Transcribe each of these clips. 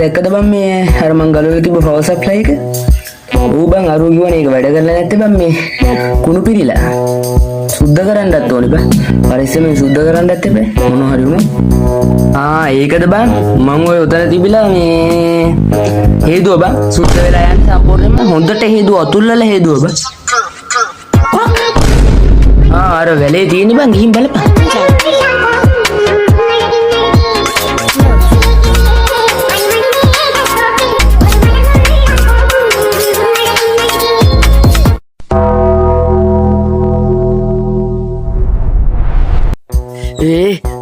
දැක්කද බං මේ අර මං ගලුවේ තිබ්බ පවර් සප්ලයි එක? ඌ බං අරු කිව්වනේ ඒක වැඩ කරලා නැත්තේ බං මේ කුණු පිරිලා. සුද්ධ කරන්නත් ඕනේ බං. පරිස්සමෙන් සුද්ධ කරන්නත් එපා. මොනවා හරි වුණා. ඒකද බං මං ඔය උතන තිබිලා මේ හේදුව බං සුද්ධ වෙලා යන්නේ සම්පූර්ණයෙන්ම හොඳට හේදුව අතුල්ලලා හේදුව බං. අර වැලේ තියෙන්නේ බං ගිහින් බලපන්.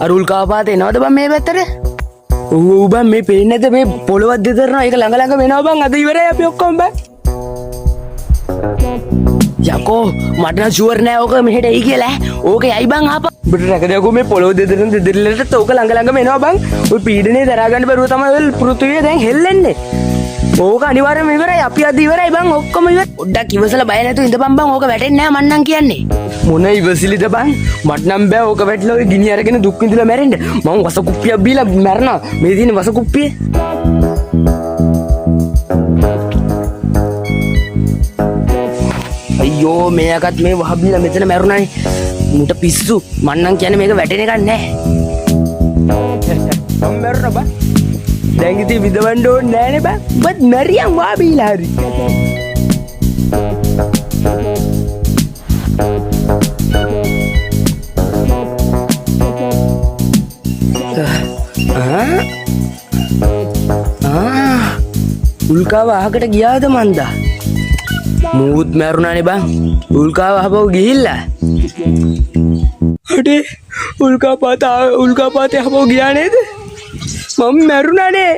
අර උල්කාපාත එනවද බං මේ පැත්තට? ඌ බං මේ පේන්නේ නැද්ද මේ පොළොවක් දෙතරනවා ඒක ළඟ ළඟ වෙනවා බං අද ඉවරයි අපි ඔක්කොම බං. යකෝ මට නම් ෂුවර් නෑ ඕක මෙහෙට එයි කියලා. ඕක යයි බං ආපහු. ඔබට රැකදයකෝ මේ පොළොව දෙතරන දෙදරිලට ඕක ළඟ ළඟ වෙනවා බං. ඔය පීඩනේ දරා ගන්න බැරුව තමයි පෘථිවිය දැන් හෙල්ලෙන්නේ. ඕක අනිවාර්යයෙන්ම ඉවරයි. අපි අද ඉවරයි බං ඔක්කොම ඉවර. පොඩ්ඩක් ඉවසලා බය නැතුව ඉඳපන් බං. ඕක වැටෙන්නේ නෑ මං නම් කියන්නේ. මොන ඉවසිලිද බං? මට නම් බෑ ඕක වැටලා ඔය ගිනි අරගෙන දුක් විඳලා මැරෙන්න. මං වස කුප්පියක් බීලා මැරෙනවා. මේ තියෙන වස කුප්පිය. අයියෝ මේකත් මේ වහබිලා මෙතන මැරුණානේ. මුට පිස්සු. මං නම් කියන්නේ මේක වැටෙන එකක් නෑ. මම මැරුණා බං. දැන් ඉතින් විදවන්න ඕනේ නෑනේ බං. බත් මැරියන් වාබීලා හරි. උල්කාව අහකට ගියාද මන්දා? මූත් මැරුණානේ බං. උල්කාව අහපව ගිහිල්ලා. අඩේ උල්කාපාතේ අහපව ගියා නේද? මම මැරුණානේ.